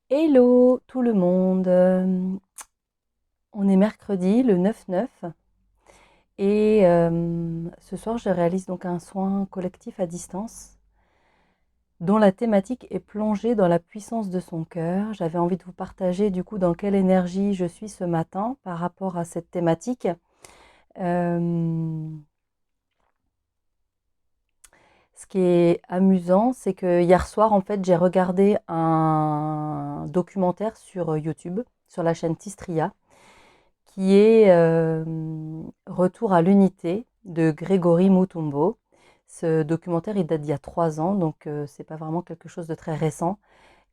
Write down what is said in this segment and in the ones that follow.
Hello tout le monde. On est mercredi le 9/9 et ce soir je réalise donc un soin collectif à distance dont la thématique est plongée dans la puissance de son cœur. J'avais envie de vous partager du coup dans quelle énergie je suis ce matin par rapport à cette thématique. Ce qui est amusant, c'est que hier soir, en fait, j'ai regardé un documentaire sur YouTube, sur la chaîne Tistria, qui est Retour à l'unité de Grégory Mutombo. Ce documentaire, il date d'il y a 3 ans, donc c'est pas vraiment quelque chose de très récent.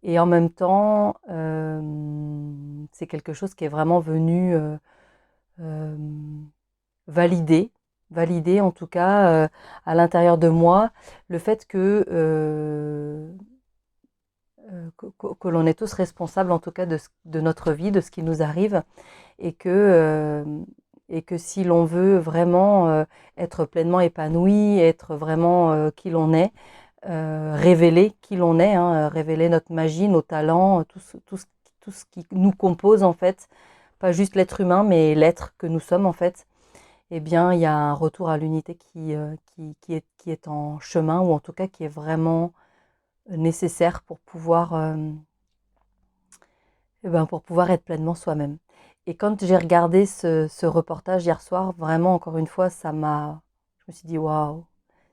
Et en même temps, c'est quelque chose qui est vraiment venu euh, valider, valider en tout cas à l'intérieur de moi le fait que l'on est tous responsables en tout cas de notre vie, de ce qui nous arrive et que si l'on veut vraiment être pleinement épanoui, être vraiment qui l'on est, révéler qui l'on est, hein, révéler notre magie, nos talents, tout ce qui nous compose en fait, pas juste l'être humain, mais l'être que nous sommes en fait, eh bien, il y a un retour à l'unité qui est en chemin, ou en tout cas qui est vraiment nécessaire pour pouvoir être pleinement soi-même. Et quand j'ai regardé ce reportage hier soir, vraiment, encore une fois, je me suis dit, waouh,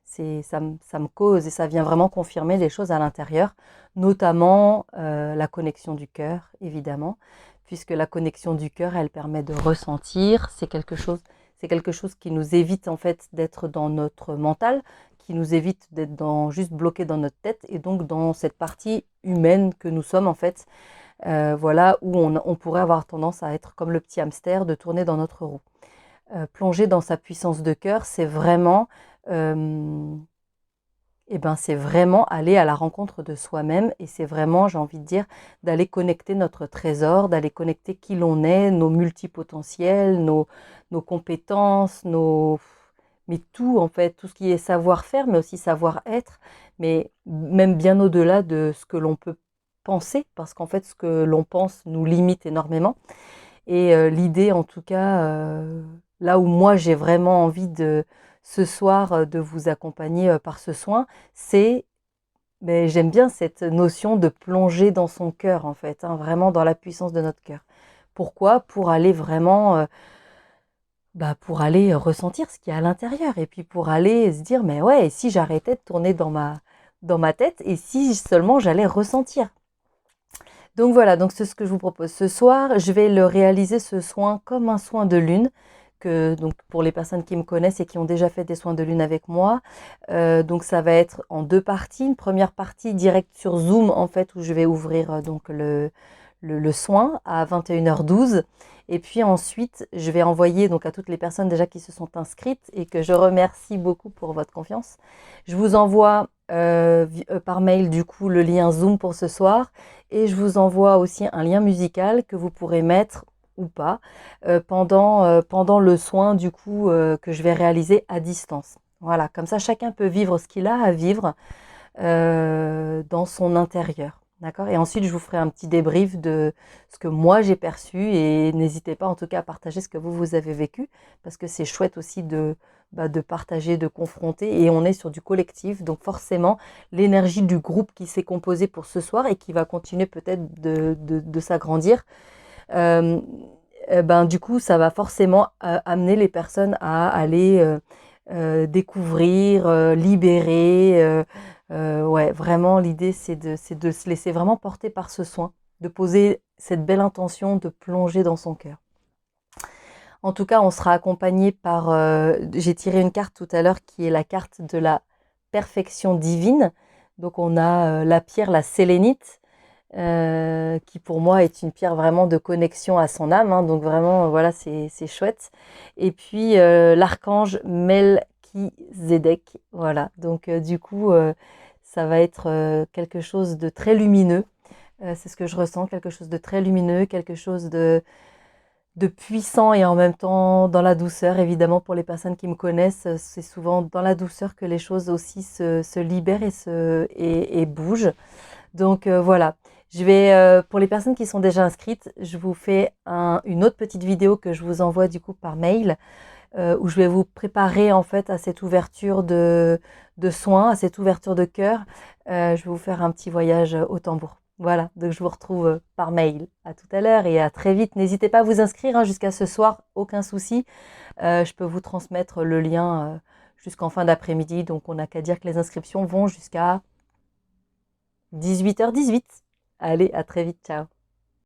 ça me cause et ça vient vraiment confirmer les choses à l'intérieur, notamment la connexion du cœur, évidemment, puisque la connexion du cœur, elle permet de ressentir, c'est quelque chose qui nous évite en fait d'être dans notre mental, qui nous évite d'être juste bloqué dans notre tête et donc dans cette partie humaine que nous sommes en fait, voilà, où on pourrait avoir tendance à être comme le petit hamster, de tourner dans notre roue. Plonger dans sa puissance de cœur, euh, c'est vraiment aller à la rencontre de soi-même et c'est vraiment, j'ai envie de dire, d'aller connecter notre trésor, d'aller connecter qui l'on est, nos multipotentiels, nos compétences, mais tout en fait, tout ce qui est savoir-faire, mais aussi savoir-être, mais même bien au-delà de ce que l'on peut penser, parce qu'en fait, ce que l'on pense nous limite énormément. Et l'idée, en tout cas, là où moi j'ai vraiment envie ce soir, de vous accompagner par ce soin, c'est, mais j'aime bien cette notion de plonger dans son cœur, en fait, hein, vraiment dans la puissance de notre cœur. Pourquoi? Pour aller vraiment, pour aller ressentir ce qu'il y a à l'intérieur et puis pour aller se dire, mais ouais, et si j'arrêtais de tourner dans ma tête et si seulement j'allais ressentir. Donc voilà, donc c'est ce que je vous propose ce soir. Je vais le réaliser ce soin comme un soin de lune, que donc pour les personnes qui me connaissent et qui ont déjà fait des soins de lune avec moi. Donc ça va être en 2 parties. Une première partie direct sur Zoom en fait, où je vais ouvrir donc le soin à 21h12. Et puis ensuite, je vais envoyer donc à toutes les personnes déjà qui se sont inscrites et que je remercie beaucoup pour votre confiance. Je vous envoie par mail du coup le lien Zoom pour ce soir et je vous envoie aussi un lien musical que vous pourrez mettre ou pas pendant le soin du coup que je vais réaliser à distance. Voilà, comme ça chacun peut vivre ce qu'il a à vivre dans son intérieur. D'accord. Et ensuite, je vous ferai un petit débrief de ce que moi j'ai perçu et n'hésitez pas en tout cas à partager ce que vous avez vécu parce que c'est chouette aussi de partager, de confronter et on est sur du collectif. Donc forcément, l'énergie du groupe qui s'est composé pour ce soir et qui va continuer peut-être de s'agrandir, euh, du coup, ça va forcément amener les personnes à aller découvrir, libérer. Ouais, vraiment, l'idée, c'est de se laisser vraiment porter par ce soin, de poser cette belle intention de plonger dans son cœur. En tout cas, on sera accompagné par, j'ai tiré une carte tout à l'heure qui est la carte de la perfection divine. Donc on a la pierre, la sélénite, qui pour moi est une pierre vraiment de connexion à son âme, hein, donc vraiment voilà, c'est chouette. Et puis l'archange Melchizedek, voilà. Donc du coup, ça va être quelque chose de très lumineux. C'est ce que je ressens, quelque chose de très lumineux, quelque chose de puissant et en même temps dans la douceur. Évidemment, pour les personnes qui me connaissent, c'est souvent dans la douceur que les choses aussi se libèrent et bougent. Donc voilà, Pour les personnes qui sont déjà inscrites, je vous fais une autre petite vidéo que je vous envoie du coup par mail, où je vais vous préparer en fait à cette ouverture de soins, à cette ouverture de cœur. Je vais vous faire un petit voyage au tambour. Voilà, donc je vous retrouve par mail. À tout à l'heure et à très vite. N'hésitez pas à vous inscrire hein, jusqu'à ce soir, aucun souci. Je peux vous transmettre le lien jusqu'en fin d'après-midi. Donc on n'a qu'à dire que les inscriptions vont jusqu'à 18h18. Allez, à très vite, ciao.